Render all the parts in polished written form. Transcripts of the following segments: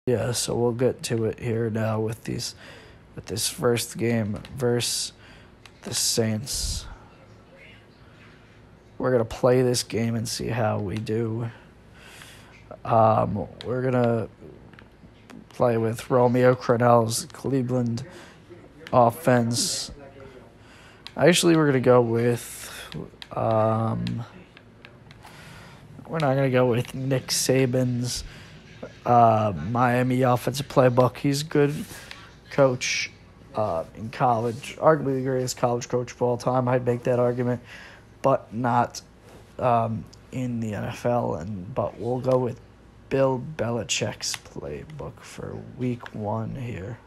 Yeah, so we'll get to it here now with this first game versus the Saints. We're gonna play this game and see how we do. We're gonna play with Romeo Crennel's Cleveland offense. Actually, we're gonna go with we're not gonna go with Nick Saban's Miami offensive playbook. He's a good coach in college, arguably the greatest college coach of all time. I'd make that argument, but not in the NFL. But we'll go with Bill Belichick's playbook for Week 1 here.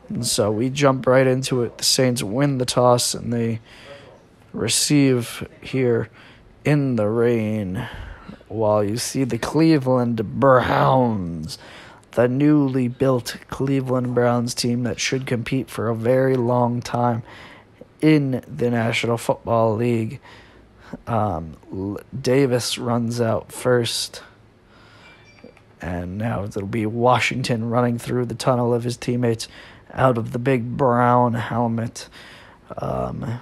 And so we jump right into it. The Saints win the toss and they receive here in the rain, while you see the Cleveland Browns, the newly built Cleveland Browns team that should compete for a very long time in the National Football League. Davis runs out first, and now it'll be Washington running through the tunnel of his teammates out of the big brown helmet,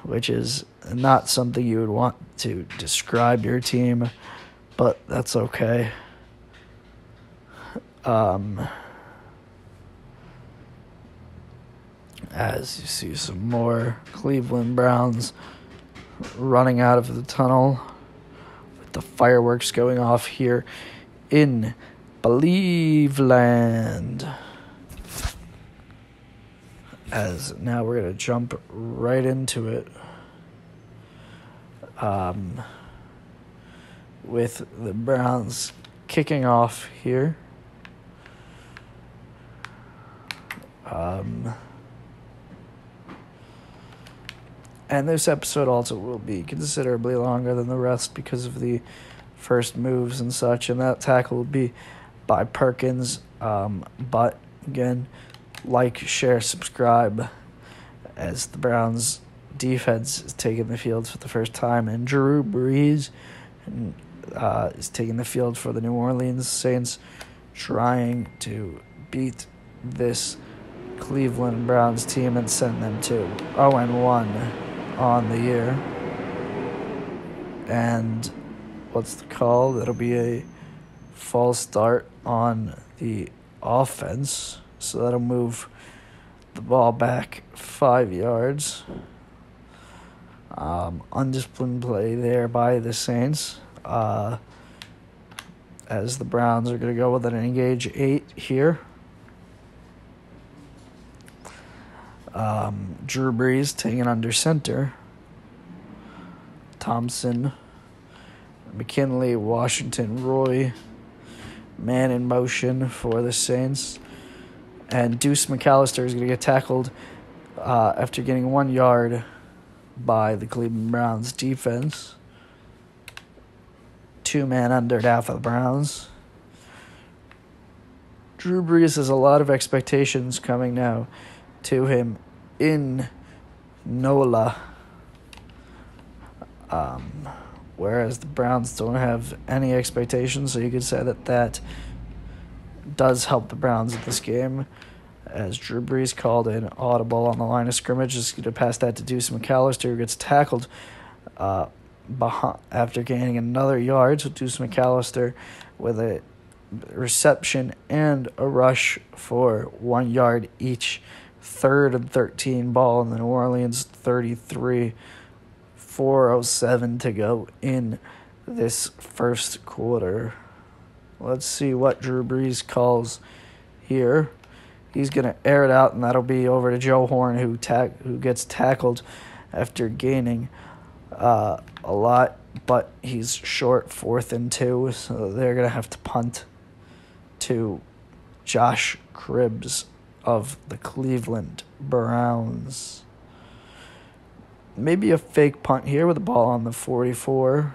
which is not something you would want to describe your team, but that's okay. As you see some more Cleveland Browns running out of the tunnel with the fireworks going off here in Cleveland. As now we're going to jump right into it with the Browns kicking off here. And this episode also will be considerably longer than the rest because of the first moves and such, and that tackle will be by Perkins. But again, like, share, subscribe, as the Browns defense is taking the field for the first time, and Drew Brees is taking the field for the New Orleans Saints, trying to beat this Cleveland Browns team and send them to 0-1 on the year. And what's the call? That'll be a false start on the offense. So that'll move the ball back 5 yards. Undisciplined play there by the Saints. As the Browns are going to go with an engage 8 here. Drew Brees taking under center. Thompson, McKinley, Washington, Roy, man in motion for the Saints. And Deuce McAllister is going to get tackled after getting 1 yard by the Cleveland Browns defense. 2-man under now for the Browns. Drew Brees has a lot of expectations coming now to him in NOLA. Whereas the Browns don't have any expectations, so you could say that does help the Browns in this game, as Drew Brees called an audible on the line of scrimmage. Is going to pass that to Deuce McAllister, who gets tackled after gaining another yard. So Deuce McAllister with a reception and a rush for 1 yard each. 3rd and 13 ball in the New Orleans 33. 4:07 to go in this first quarter. Let's see what Drew Brees calls here. He's going to air it out, and that'll be over to Joe Horn, who gets tackled after gaining a lot, but he's short, 4th and 2, so they're going to have to punt to Josh Cribbs of the Cleveland Browns. Maybe a fake punt here with the ball on the 44,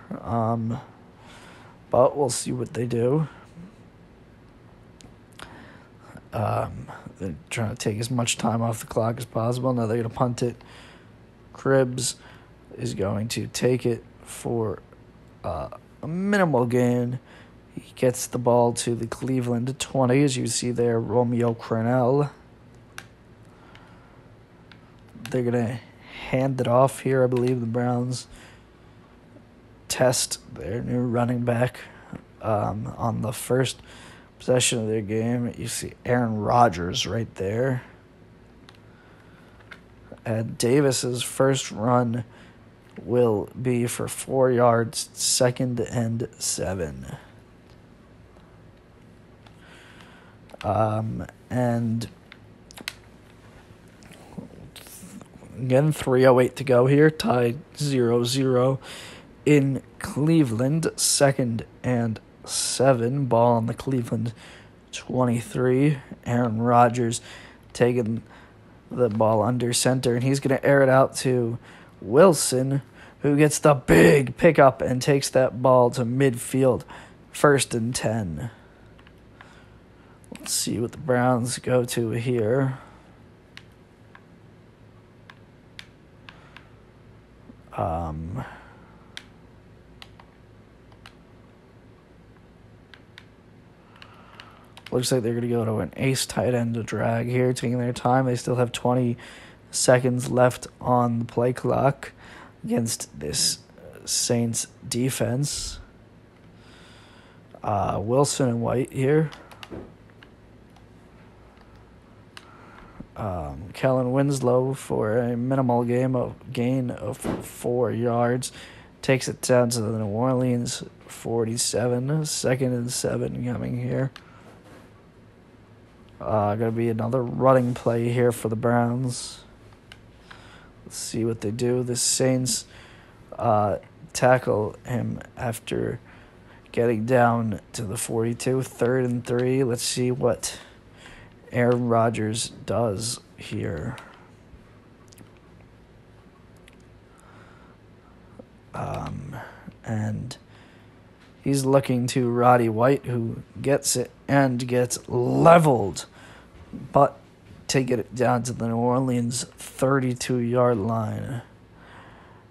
but we'll see what they do. They're trying to take as much time off the clock as possible. Now they're going to punt it. Cribbs is going to take it for a minimal gain. He gets the ball to the Cleveland 20, as you see there, Romeo Crennel. They're going to hand it off here. I believe the Browns test their new running back on the first possession of their game. You see Aaron Rodgers right there. And Davis's first run will be for 4 yards, 2nd and 7. And again, 3:08 to go here, tied 0-0 in Cleveland, 2nd and 7. Ball on the Cleveland 23. Aaron Rodgers taking the ball under center, and he's going to air it out to Wilson, who gets the big pickup and takes that ball to midfield, 1st and 10. Let's see what the Browns go to here. Looks like they're going to go to an ace tight end to drag here, taking their time. They still have 20 seconds left on the play clock against this Saints defense. Wilson and White here. Kellen Winslow for a minimal gain of 4 yards. Takes it down to the New Orleans 47. 2nd and 7 coming here. Going to be another running play here for the Browns. Let's see what they do. The Saints tackle him after getting down to the 42. 3rd and 3. Let's see what Aaron Rodgers does here. And he's looking to Roddy White, who gets it and gets leveled, but taking it down to the New Orleans 32-yard line.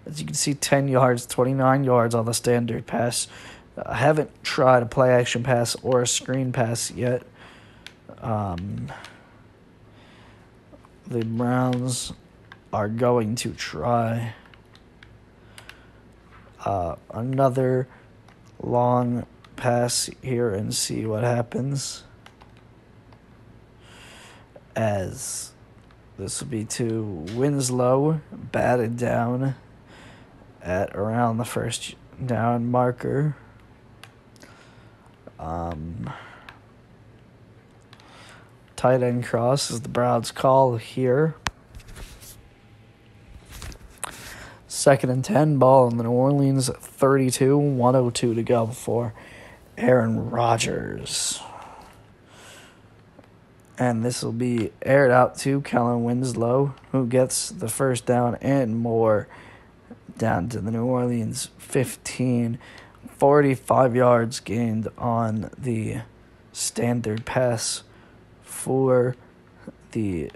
As you can see, 10 yards, 29 yards on the standard pass. I haven't tried a play-action pass or a screen pass yet. The Browns are going to try another long pass here and see what happens, as this will be to Winslow, batted down at around the 1st down marker. Tight end cross is the Browns' call here. 2nd and 10, ball in the New Orleans 32, 1:02 to go for Aaron Rodgers. And this will be aired out to Kellen Winslow, who gets the first down and more down to the New Orleans 15. 45 yards gained on the standard pass for the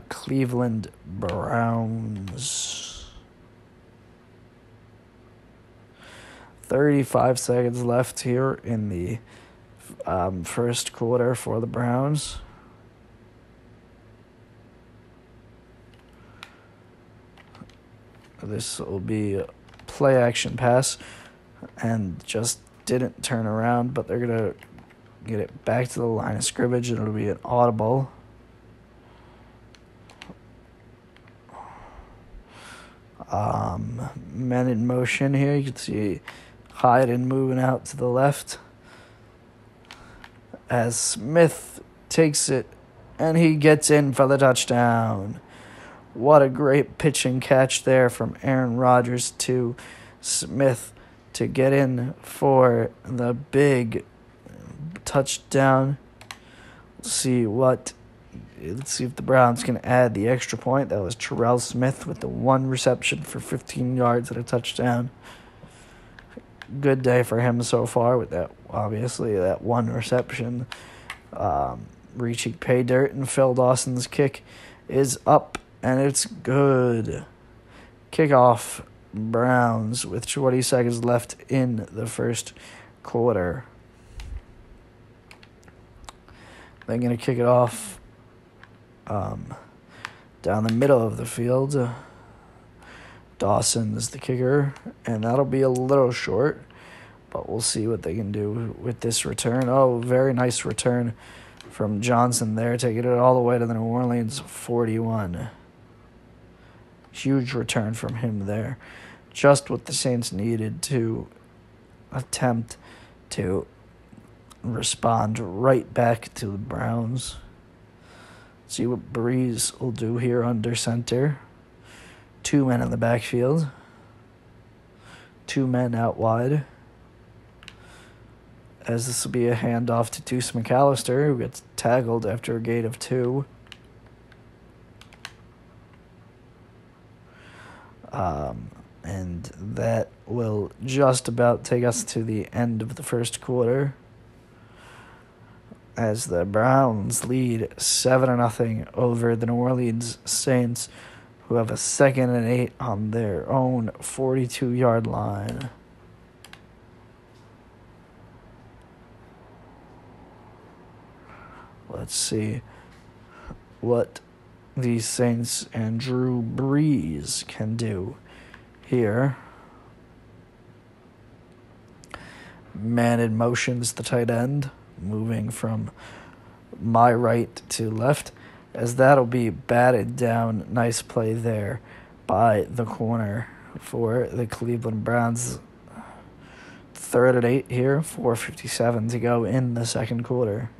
Cleveland Browns. 35 seconds left here in the first quarter for the Browns. This will be a play-action pass, and just didn't turn around, but they're going to get it back to the line of scrimmage, and it'll be an audible. Men in motion here. You can see Hyden moving out to the left as Smith takes it, and he gets in for the touchdown. What a great pitch and catch there from Aaron Rodgers to Smith to get in for the big touchdown. Let's see if the Browns can add the extra point. That was Terrell Smith with the 1 reception for 15 yards and a touchdown. Good day for him so far with that, obviously, that 1 reception. Reaching pay dirt, and Phil Dawson's kick is up, and it's good. Kickoff Browns with 20 seconds left in the first quarter. They're going to kick it off down the middle of the field. Dawson is the kicker, and that'll be a little short, but we'll see what they can do with this return. Oh, very nice return from Johnson there, taking it all the way to the New Orleans 41. Huge return from him there. Just what the Saints needed to attempt to respond right back to the Browns. See what Brees will do here under center. 2 men in the backfield. 2 men out wide. As this will be a handoff to Deuce McAllister, who gets tackled after a gain of 2. And that will just about take us to the end of the first quarter, as the Browns lead 7-0 over the New Orleans Saints, who have a 2nd and 8 on their own 42-yard line. Let's see what the Saints and Drew Brees can do here. Man in motion's the tight end, moving from my right to left, as that'll be batted down. Nice play there by the corner for the Cleveland Browns. 3rd and 8 here, 4:57 to go in the second quarter.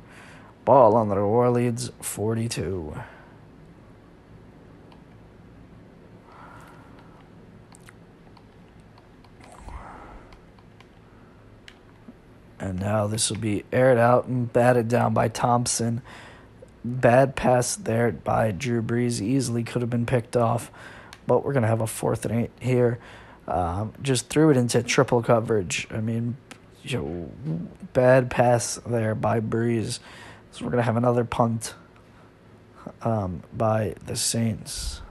Ball on the New Orleans 42. And now this will be aired out and batted down by Thompson. Bad pass there by Drew Brees. Easily could have been picked off, but we're going to have a 4th and 8 here. Just threw it into triple coverage. I mean, bad pass there by Brees. So we're going to have another punt by the Saints.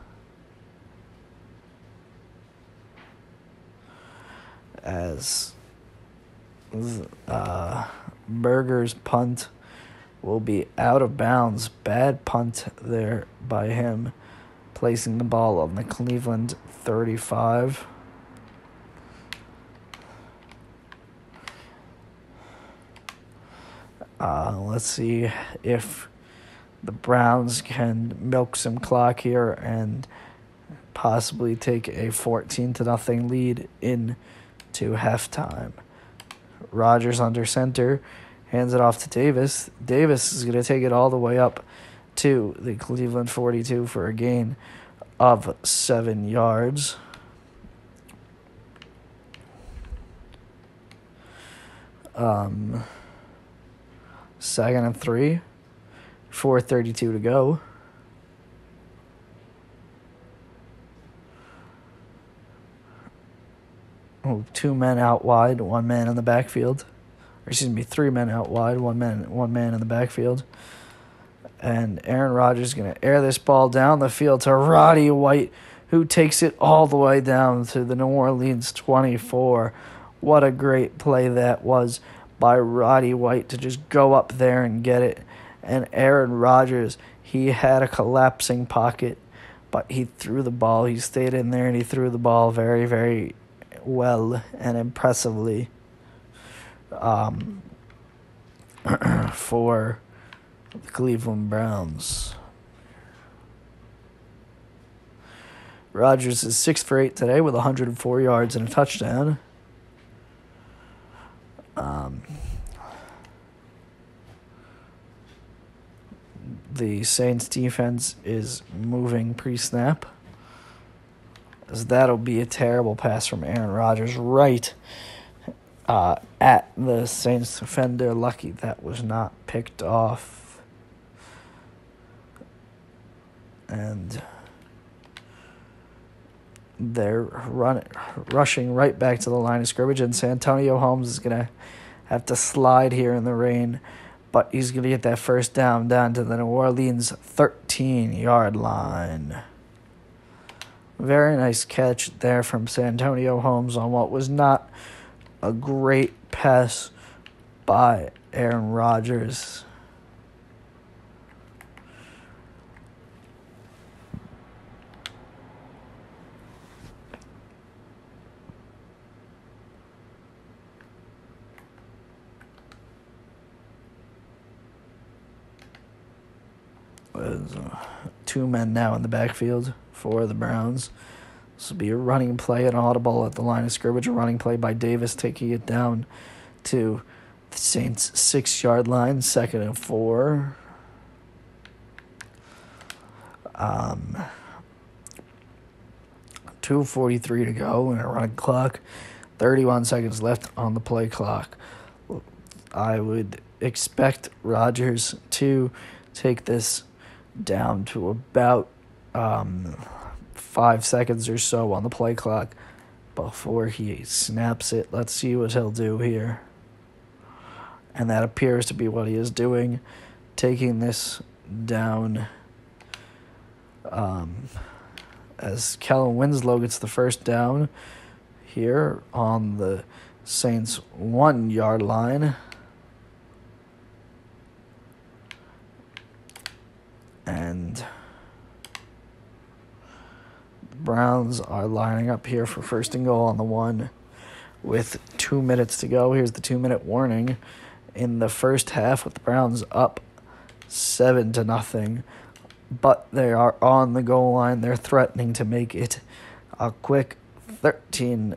As Berger's punt will be out of bounds. Bad punt there by him, placing the ball on the Cleveland 35. Let's see if the Browns can milk some clock here and possibly take a 14-0 lead into halftime. Rodgers under center, hands it off to Davis. Davis is going to take it all the way up to the Cleveland 42 for a gain of 7 yards. Second and 3, 4:32 to go. Oh, 2 men out wide, 1 man in the backfield. Or 3 men out wide, one man in the backfield. And Aaron Rodgers is going to air this ball down the field to Roddy White, who takes it all the way down to the New Orleans 24. What a great play that was by Roddy White to just go up there and get it. And Aaron Rodgers, he had a collapsing pocket, but he threw the ball. He stayed in there and he threw the ball very, very well and impressively for the Cleveland Browns. Rodgers is 6 for 8 today with 104 yards and a touchdown. The Saints defense is moving pre-snap, as that'll be a terrible pass from Aaron Rodgers right at the Saints defender. Lucky that was not picked off. And they're rushing right back to the line of scrimmage, and Santonio Holmes is going to have to slide here in the rain, but he's going to get that first down to the New Orleans 13-yard line. Very nice catch there from Santonio Holmes on what was not a great pass by Aaron Rodgers. Two men now in the backfield for the Browns. This will be a running play, an audible at the line of scrimmage, a running play by Davis, taking it down to the Saints' 6-yard line, 2nd and 4. 2:43 to go in a running clock. 31 seconds left on the play clock. I would expect Rodgers to take this down to about 5 seconds or so on the play clock before he snaps it. Let's see what he'll do here. And that appears to be what he is doing, taking this down as Kellen Winslow gets the first down here on the Saints' 1-yard line. And the Browns are lining up here for 1st and goal on the 1 with 2 minutes to go. Here's the 2-minute warning. In the first half, with the Browns up 7-0, but they are on the goal line. They're threatening to make it a quick 13-0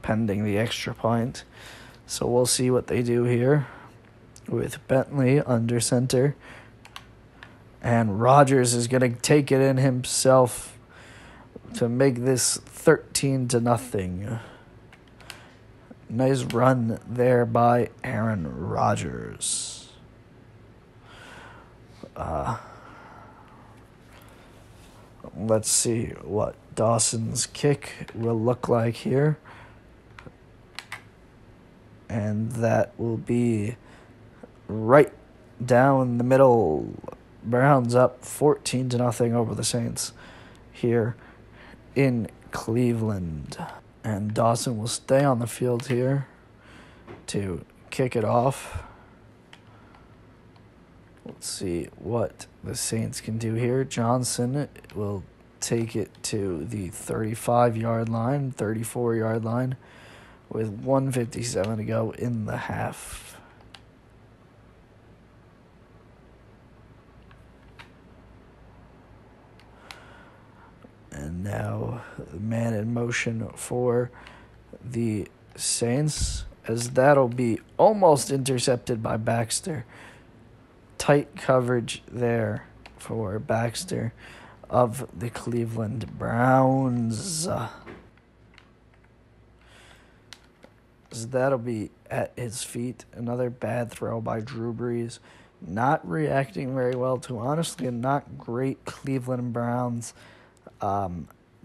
pending the extra point. So we'll see what they do here with Bentley under center. And Rodgers is going to take it in himself to make this 13-0. Nice run there by Aaron Rodgers. Let's see what Dawson's kick will look like here. And that will be right down the middle. Browns up 14-0 over the Saints here in Cleveland. And Dawson will stay on the field here to kick it off. Let's see what the Saints can do here. Johnson will take it to the 35-yard line, 34-yard line, with 1:57 to go in the half. And now man in motion for the Saints, as that'll be almost intercepted by Baxter. Tight coverage there for Baxter of the Cleveland Browns. As that'll be at his feet. Another bad throw by Drew Brees. Not reacting very well to, honestly, a not great Cleveland Browns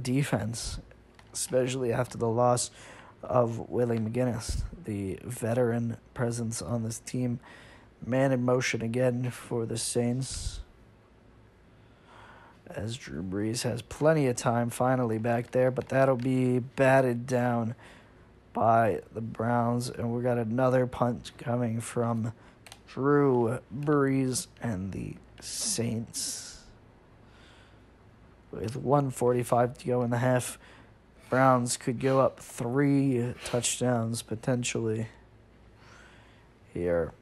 defense, especially after the loss of Willie McGinnis, the veteran presence on this team. Man in motion again for the Saints, as Drew Brees has plenty of time finally back there, but that'll be batted down by the Browns, and we got another punt coming from Drew Brees and the Saints. With 1:45 to go in the half, Browns could go up 3 touchdowns potentially here.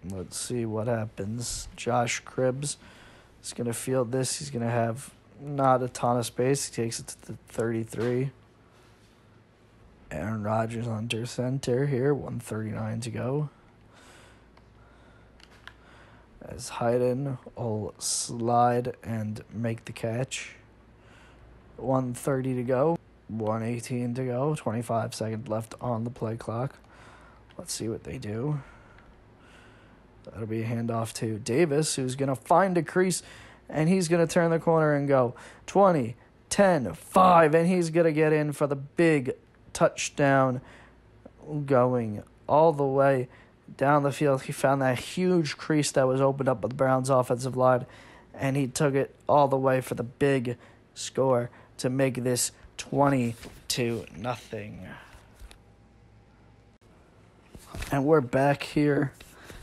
Let's see what happens. Josh Cribbs is going to field this. He's going to have not a ton of space. He takes it to the 33. Aaron Rodgers under center here. 1:39 to go. As Hayden will slide and make the catch. 1:30 to go. 1:18 to go. 25 seconds left on the play clock. Let's see what they do. That'll be a handoff to Davis, who's going to find a crease, and he's going to turn the corner and go 20, 10, 5, and he's going to get in for the big touchdown going all the way down the field. He found that huge crease that was opened up by the Browns' offensive line, and he took it all the way for the big score to make this 20-0. And we're back here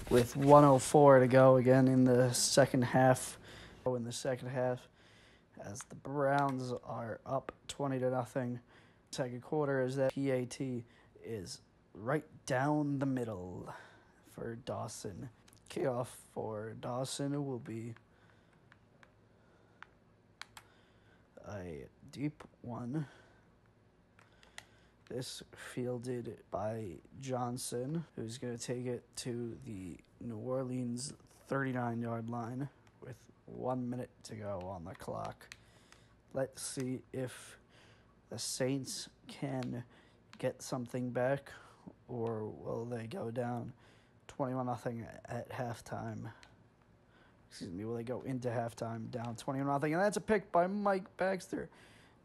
with 1:04 to go again in the second half. As the Browns are up 20-0. Second quarter is that PAT is right down the middle for Dawson. Kickoff for Dawson will be a deep one. This fielded by Johnson, who's going to take it to the New Orleans 39-yard line with 1 minute to go on the clock. Let's see if the Saints can get something back, or will they go down 21-0 at halftime? Excuse me, will they go into halftime down 21-0? And that's a pick by Mike Baxter.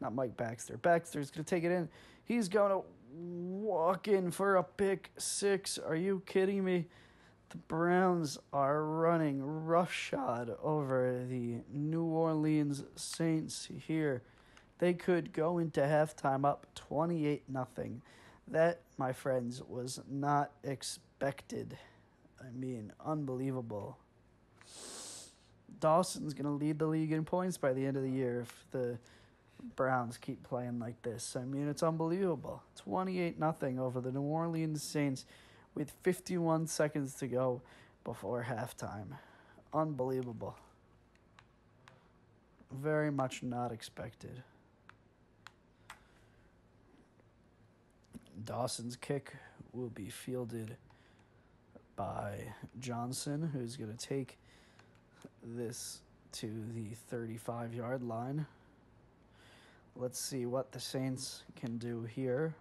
Not Mike Baxter. Baxter's going to take it in. He's going to walk in for a pick six. Are you kidding me? The Browns are running roughshod over the New Orleans Saints here. They could go into halftime up 28-0. That, my friends, was not expected. I mean, unbelievable. Dawson's going to lead the league in points by the end of the year if the Browns keep playing like this. I mean, it's unbelievable. 28-0 over the New Orleans Saints with 51 seconds to go before halftime. Unbelievable. Very much not expected. Dawson's kick will be fielded by Johnson, who's going to take this to the 35-yard line. Let's see what the Saints can do here.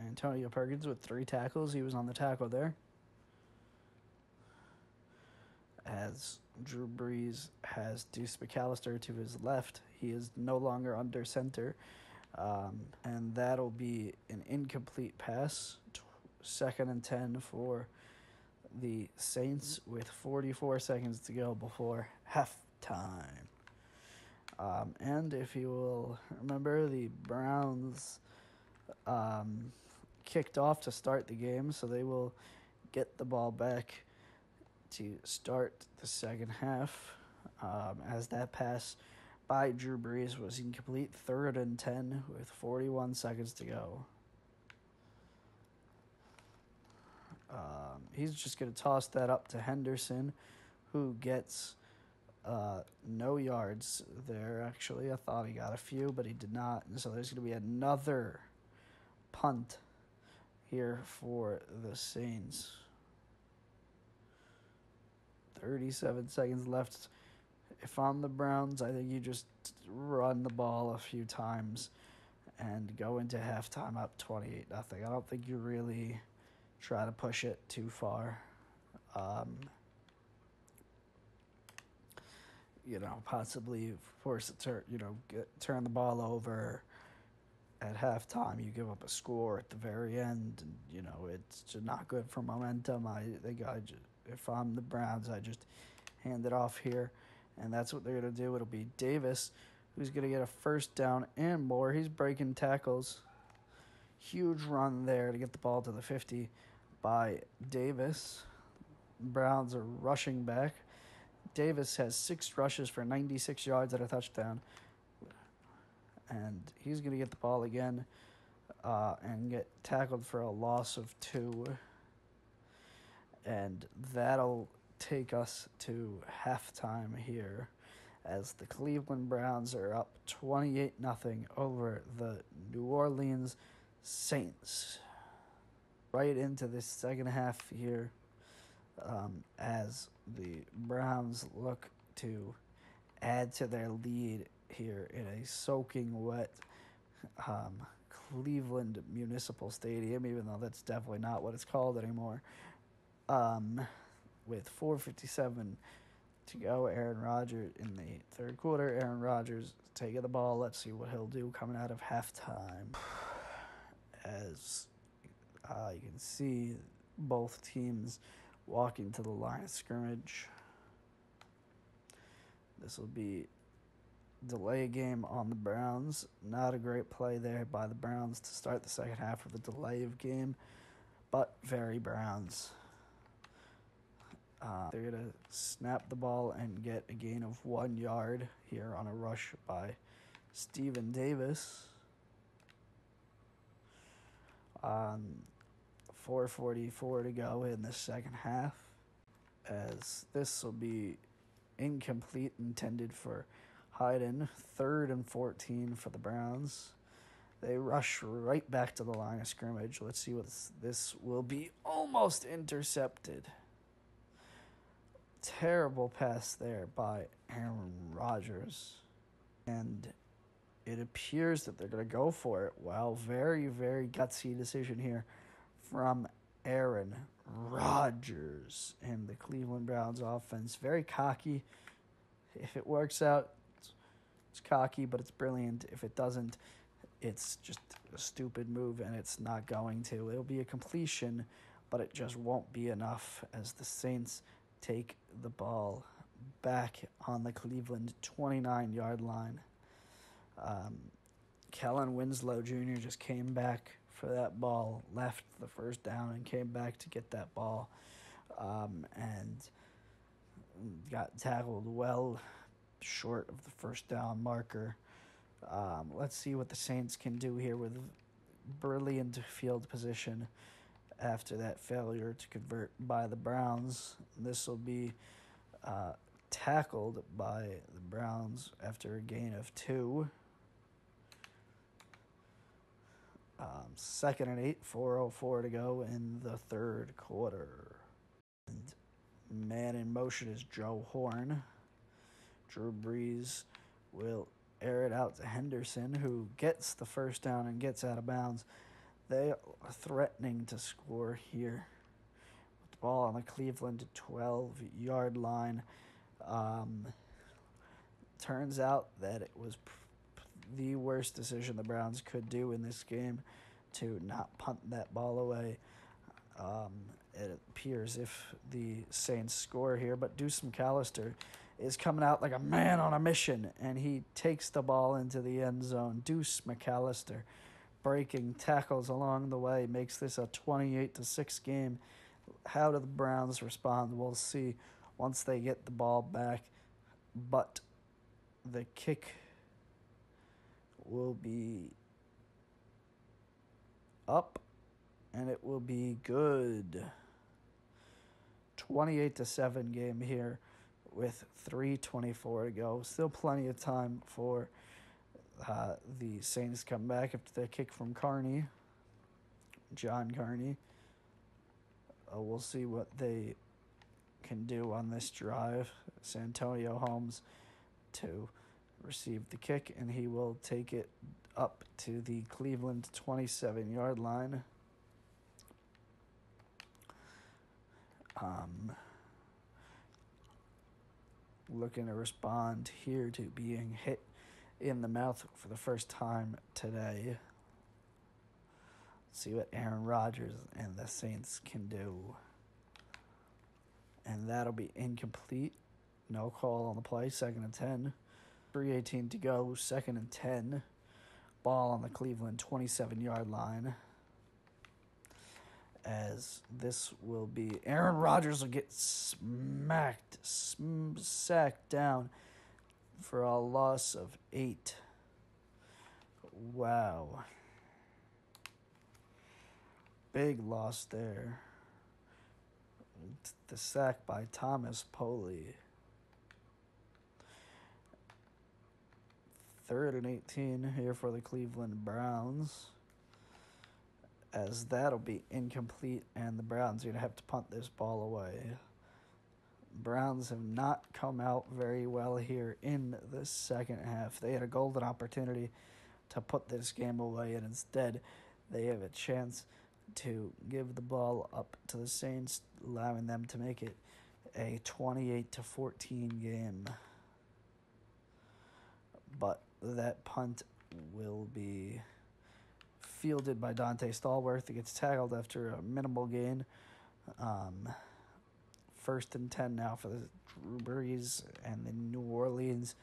Antonio Perkins with 3 tackles. He was on the tackle there. As Drew Brees has Deuce McAllister to his left. He is no longer under center. And that'll be an incomplete pass. 2nd and 10 for the Saints with 44 seconds to go before halftime. And if you will remember, the Browns kicked off to start the game, so they will get the ball back to start the second half, as that pass by Drew Brees was incomplete. 3rd and 10 with 41 seconds to go. He's just going to toss that up to Henderson, who gets no yards there, actually. I thought he got a few, but he did not. And so there's going to be another punt here for the Saints. 37 seconds left. If I'm the Browns, I think you just run the ball a few times and go into halftime up 28-0. I don't think you really try to push it too far. Possibly force it to, turn the ball over at halftime. You give up a score at the very end, and, it's just not good for momentum. If I'm the Browns, I just hand it off here, and that's what they're going to do. It'll be Davis who's going to get a first down and more. He's breaking tackles. Huge run there to get the ball to the 50 by Davis. Browns are rushing back. Davis has 6 rushes for 96 yards at a touchdown. And he's going to get the ball again and get tackled for a loss of 2. And that'll take us to halftime here as the Cleveland Browns are up 28-0 over the New Orleans Saints. Right into this second half here, as the Browns look to add to their lead here in a soaking wet Cleveland Municipal Stadium, even though that's definitely not what it's called anymore. With 4:57 to go, Aaron Rodgers in the third quarter. Aaron Rodgers taking the ball. Let's see what he'll do coming out of halftime. As you can see, both teams walking to the line of scrimmage. This will be delay game on the Browns. Not a great play there by the Browns to start the second half of the delay of game, but very Browns. They're going to snap the ball and get a gain of 1 yard here on a rush by Steven Davis. 4:44 to go in the second half, as this will be incomplete, intended for Hayden. 3rd and 14 for the Browns. They rush right back to the line of scrimmage. Let's see what this will be. Almost intercepted. Terrible pass there by Aaron Rodgers. And it appears that they're going to go for it. Wow, very, very gutsy decision here from Aaron Rodgers and the Cleveland Browns offense. Very cocky. If it works out, it's cocky, but it's brilliant. If it doesn't, it's just a stupid move, and it's not going to. It'll be a completion, but it just won't be enough as the Saints take the ball back on the Cleveland 29-yard line. Kellen Winslow Jr. just came back for that ball, left the first down, and came back to get that ball, and got tackled well short of the first down marker. Let's see what the Saints can do here with brilliant field position after that failure to convert by the Browns. This will be tackled by the Browns after a gain of 2. 2nd and 8, 4:04 to go in the third quarter. And man in motion is Joe Horn. Drew Brees will air it out to Henderson, who gets the first down and gets out of bounds. They are threatening to score here with the ball on the Cleveland 12-yard line. Turns out that it was the worst decision the Browns could do in this game to not punt that ball away. It appears if the Saints score here, but Deuce McAllister is coming out like a man on a mission, and he takes the ball into the end zone. Deuce McAllister, breaking tackles along the way, makes this a 28-6 game. How do the Browns respond? We'll see once they get the ball back, but the kick will be up, and it will be good. 28-7 game here with 3:24 to go. Still plenty of time for the Saints to come back after the kick from John Carney. We'll see what they can do on this drive. Santonio Holmes to receive the kick, and he will take it up to the Cleveland 27-yard line. Looking to respond here to being hit in the mouth for the first time today. See what Aaron Rodgers and the Saints can do. And that'll be incomplete. No call on the play. 2nd and 10. 3:18 to go. 2nd and 10. Ball on the Cleveland 27-yard line. As this will be, Aaron Rodgers will get sacked down for a loss of 8. Wow. Big loss there. The sack by Thomas Poley. 3rd and 18 here for the Cleveland Browns, as that'll be incomplete, and the Browns are going to have to punt this ball away. Browns have not come out very well here in the second half. They had a golden opportunity to put this game away, and instead they have a chance to give the ball up to the Saints, allowing them to make it a 28-14 game. But that punt will be fielded by Dante Stallworth. He gets tackled after a minimal gain. 1st and 10 now for the Drew Brees and the New Orleans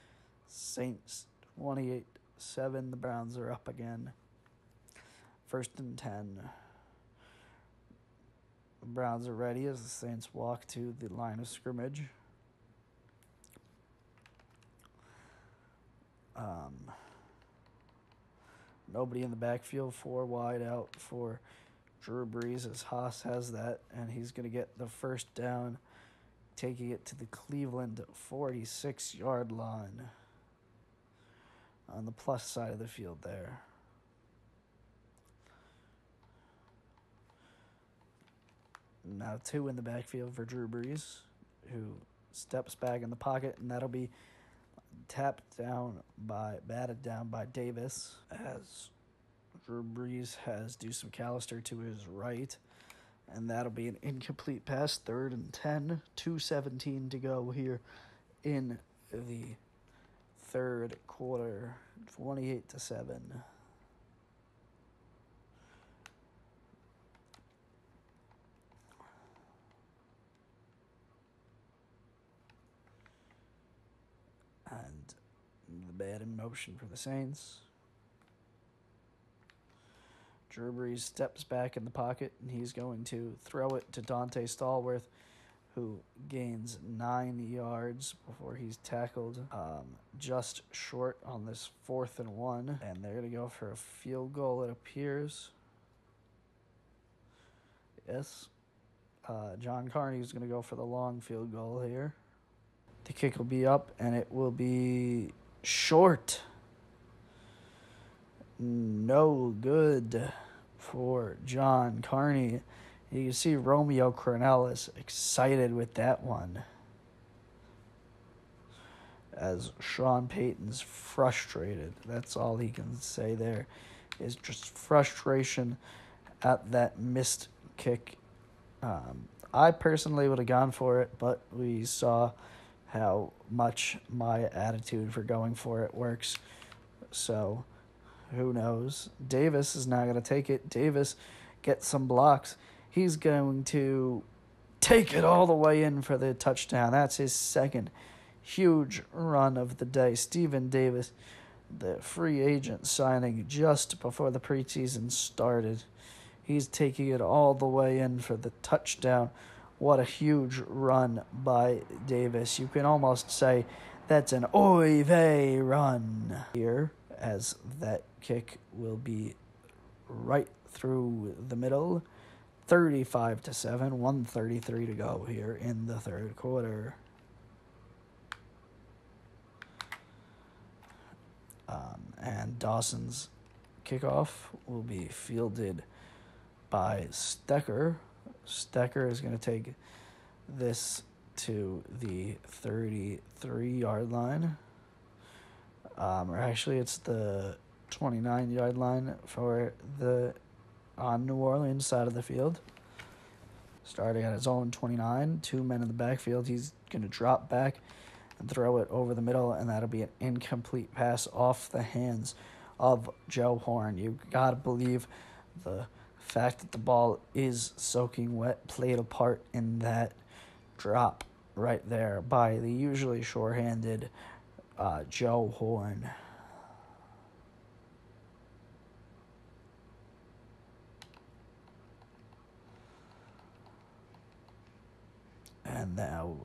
Saints. 28-7. The Browns are up again. 1st and 10. The Browns are ready as the Saints walk to the line of scrimmage. Nobody in the backfield, 4 wide out for Drew Brees, as Haas has that, and he's going to get the first down, taking it to the Cleveland 46-yard line on the plus side of the field there. Now 2 in the backfield for Drew Brees, who steps back in the pocket, and that'll be batted down by Davis, as Drew Brees has Deuce McAllister to his right, and that'll be an incomplete pass, 3rd and 10, 2:17 to go here in the third quarter, 28-7. And the bad in motion for the Saints. Drew Brees steps back in the pocket, and he's going to throw it to Dante Stallworth, who gains 9 yards before he's tackled just short on this 4th and 1. And they're going to go for a field goal, it appears. Yes. John Carney's going to go for the long field goal here. The kick will be up, and it will be short. No good for John Carney. You can see Romeo Crennel is excited with that one, as Sean Payton's frustrated. That's all he can say there, is just frustration at that missed kick. I personally would have gone for it, but we saw how much my attitude for going for it works. So, who knows? Davis is not going to take it. Davis gets some blocks. He's going to take it all the way in for the touchdown. That's his second huge run of the day. Stephen Davis, the free agent signing just before the preseason started. He's taking it all the way in for the touchdown. What a huge run by Davis. You can almost say that's an oy vey run here, as that kick will be right through the middle. 35-7, 1:33 to go here in the third quarter. And Dawson's kickoff will be fielded by Stecker. Stecker is going to take this to the 33-yard line. Or actually, it's the 29-yard line for the New Orleans side of the field. Starting at his own 29, 2 men in the backfield. He's going to drop back and throw it over the middle, and that'll be an incomplete pass off the hands of Joe Horn. You got to believe the fact that the ball is soaking wet played a part in that drop right there by the usually sure-handed Joe Horn. And now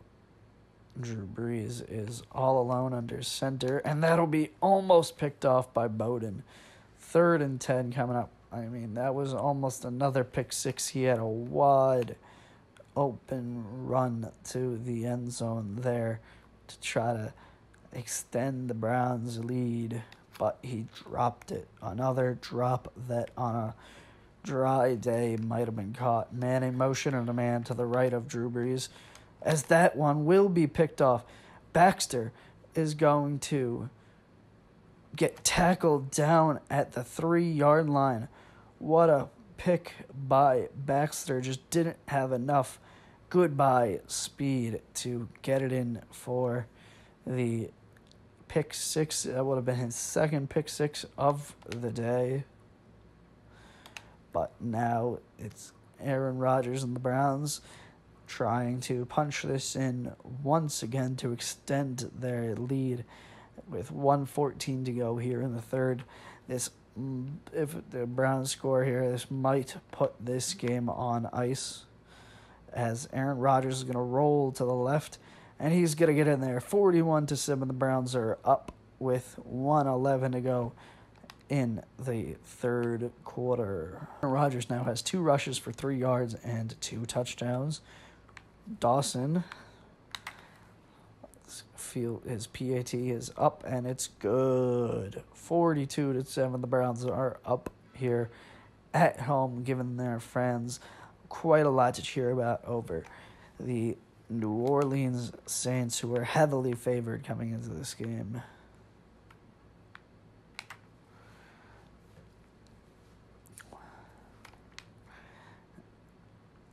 Drew Brees is all alone under center, and that'll be almost picked off by Bowden. 3rd and 10 coming up. I mean, that was almost another pick six. He had a wide open run to the end zone there to try to extend the Browns' lead, but he dropped it. Another drop that on a dry day might have been caught. Man in motion and a man to the right of Drew Brees, as that one will be picked off. Baxter is going to get tackled down at the 3-yard line. What a pick by Baxter. Just didn't have enough goodbye speed to get it in for the pick six. That would have been his second pick six of the day. But now it's Aaron Rodgers and the Browns trying to punch this in once again to extend their lead with 1:14 to go here in the third. If the Browns score here, this might put this game on ice, as Aaron Rodgers is going to roll to the left, and he's going to get in there. 41-7, the Browns are up with 1:11 to go in the third quarter. Rodgers now has 2 rushes for 3 yards and 2 touchdowns. Dawson, his PAT is up, and it's good. 42-7. The Browns are up here at home, giving their fans quite a lot to cheer about over the New Orleans Saints, who are heavily favored coming into this game.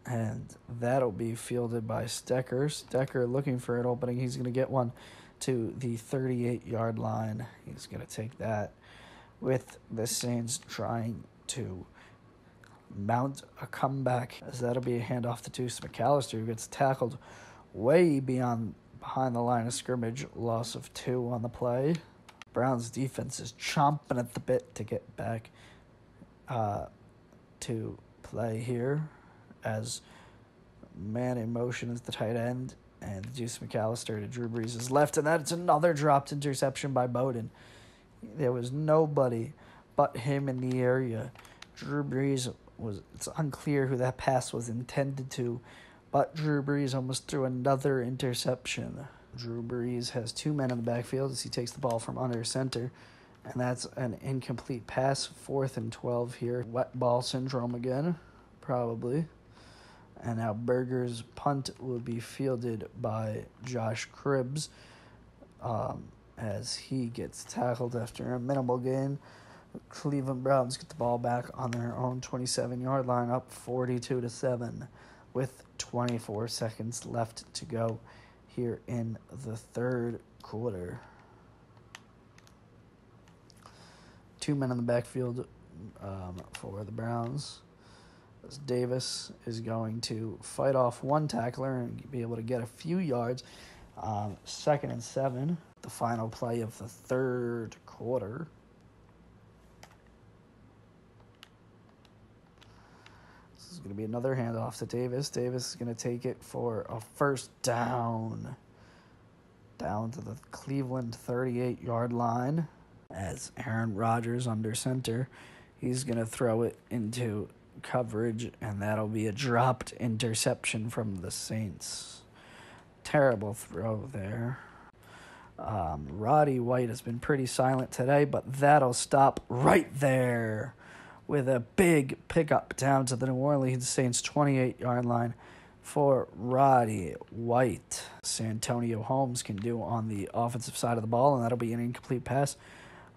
And that'll be fielded by Stecker. Stecker looking for an opening. He's going to get one to the 38-yard line. He's going to take that, with the Saints trying to mount a comeback, as that'll be a handoff to Deuce McAllister, who gets tackled way behind the line of scrimmage. Loss of 2 on the play. Browns defense is chomping at the bit to get back to play here, as man in motion is the tight end, and Deuce McAllister to Drew Brees' left, and that's another dropped interception by Bowden. There was nobody but him in the area. Drew Brees it's unclear who that pass was intended to, but Drew Brees almost threw another interception. Drew Brees has 2 men in the backfield as he takes the ball from under center, and that's an incomplete pass. 4th and 12 here. Wet ball syndrome again, probably. And now Berger's punt will be fielded by Josh Cribbs, as he gets tackled after a minimal gain. Cleveland Browns get the ball back on their own 27-yard line, up 42-7, with 24 seconds left to go here in the third quarter. 2 men in the backfield for the Browns. As Davis is going to fight off one tackler and be able to get a few yards. 2nd and 7, the final play of the third quarter. This is going to be another handoff to Davis. Davis is going to take it for a first down to the Cleveland 38-yard line, as Aaron Rodgers under center. He's going to throw it into coverage, and that'll be a dropped interception from the Saints. Terrible throw there. Roddy White has been pretty silent today, but that'll stop right there with a big pickup down to the New Orleans Saints 28-yard line for Roddy White. Santonio Holmes can do on the offensive side of the ball, and that'll be an incomplete pass,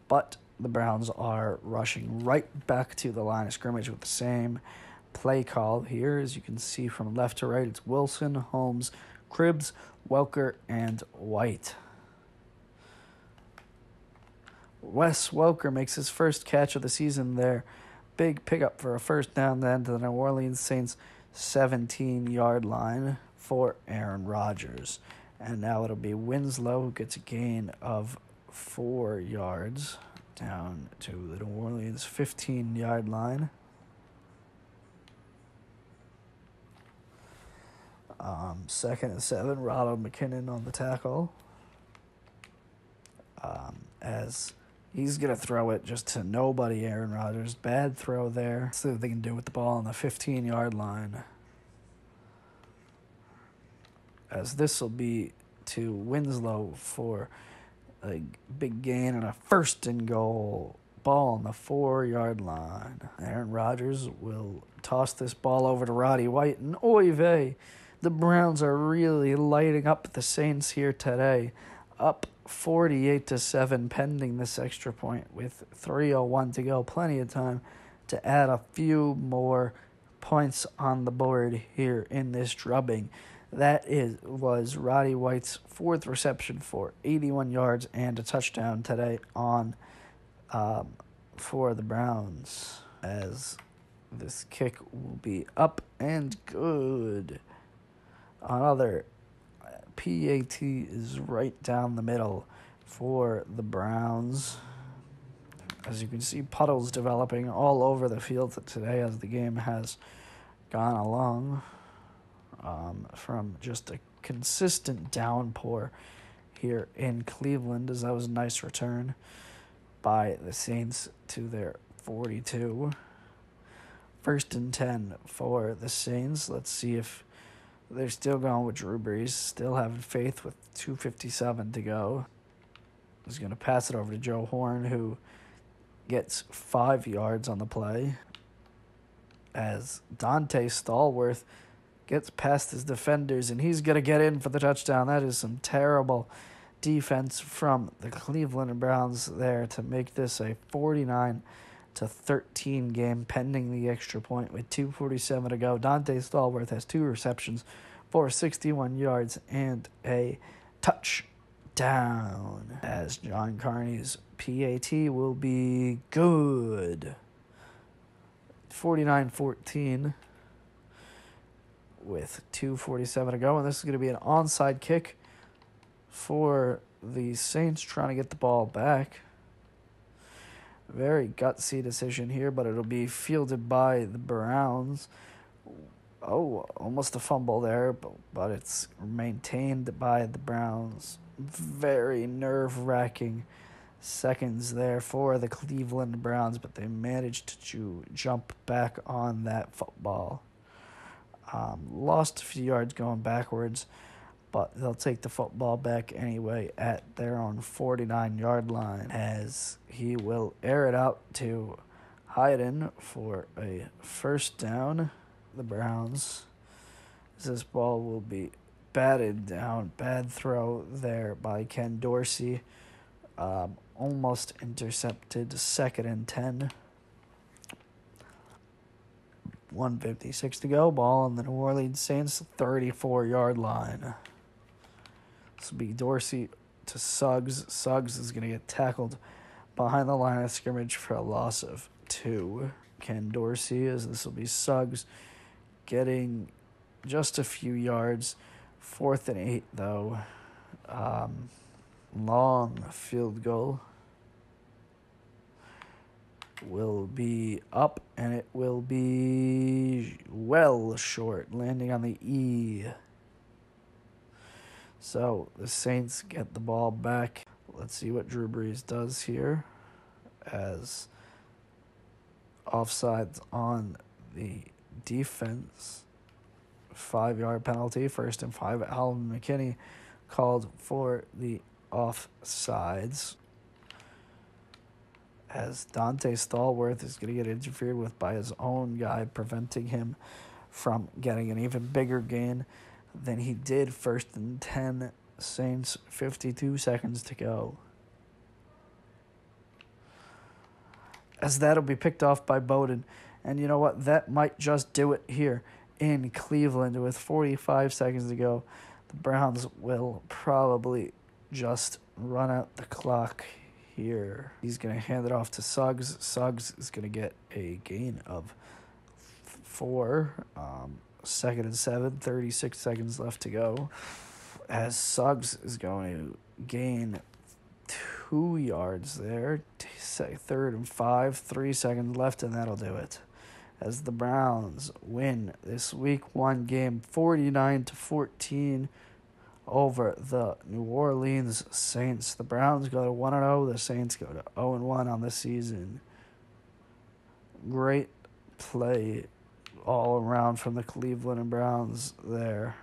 but the Browns are rushing right back to the line of scrimmage with the same play call here. As you can see from left to right, it's Wilson, Holmes, Cribbs, Welker, and White. Wes Welker makes his first catch of the season there. Big pickup for a first down then to the New Orleans Saints 17-yard line for Aaron Rodgers. And now it'll be Winslow who gets a gain of 4 yards down to the New Orleans 15-yard line. 2nd and 7, Ronald McKinnon on the tackle. As he's going to throw it just to nobody, Aaron Rodgers. Bad throw there. Let's see what they can do with the ball on the 15-yard line. As this will be to Winslow for a big gain and a 1st and goal. Ball on the 4-yard line. Aaron Rodgers will toss this ball over to Roddy White, and oy vey, the Browns are really lighting up the Saints here today. Up 48-7 pending this extra point with 3:01 to go. Plenty of time to add a few more points on the board here in this drubbing. That was Roddy White's 4th reception for 81 yards and a touchdown today on for the Browns, as this kick will be up and good. Another PAT is right down the middle for the Browns. As you can see, puddles developing all over the field today as the game has gone along. From just a consistent downpour here in Cleveland, as that was a nice return. by the Saints to their 42. 1st and 10 for the Saints. Let's see if they're still going with Drew Brees, still having faith with 2:57 to go. He's going to pass it over to Joe Horn, who gets 5 yards on the play, as Dante Stallworth gets past his defenders, and he's going to get in for the touchdown. That is some terrible defense from the Cleveland Browns there to make this a 49-13 game pending the extra point with 2:47 to go. Dante Stallworth has 2 receptions for 61 yards and a touchdown, as John Carney's PAT will be good. 49-14 with 2:47 to go, and this is going to be an onside kick for the Saints trying to get the ball back. Very gutsy decision here, but it'll be fielded by the Browns. Oh, almost a fumble there, but it's maintained by the Browns. Very nerve-wracking seconds there for the Cleveland Browns, but they managed to jump back on that football. Lost a few yards going backwards, but they'll take the football back anyway at their own 49-yard line, as he will air it out to Hayden for a first down. The Browns, this ball will be batted down. Bad throw there by Ken Dorsey. Almost intercepted. 2nd and 10. 1:56 to go. Ball on the New Orleans Saints 34-yard line. This will be Dorsey to Suggs. Suggs is going to get tackled behind the line of scrimmage for a loss of 2. Ken Dorsey, as this will be Suggs getting just a few yards. 4th and 8, though. Long field goal will be up, and it will be well short, landing on the E. So the Saints get the ball back. Let's see what Drew Brees does here, as offsides on the defense. 5-yard penalty, 1st and 5. Alvin McKinney called for the offsides, as Dante Stallworth is going to get interfered with by his own guy, preventing him from getting an even bigger gain than he did. 1st and 10, Saints, 52 seconds to go, as that'll be picked off by Bowden. And you know what? That might just do it here in Cleveland with 45 seconds to go. The Browns will probably just run out the clock here. He's going to hand it off to Suggs. Suggs is going to get a gain of 4. 2nd and 7, 36 seconds left to go, as Suggs is going to gain 2 yards there. 3rd and 5, 3 seconds left, and that'll do it, as the Browns win this Week 1 game 49-14 over the New Orleans Saints. The Browns go to 1-0. The Saints go to 0-1 on the season. Great play all around from the Cleveland Browns there.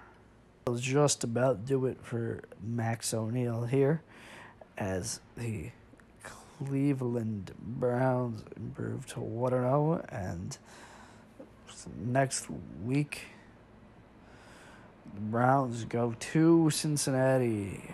It'll just about do it for Max O'Neill here, as the Cleveland Browns improve to 1-0, and next week the Browns go to Cincinnati.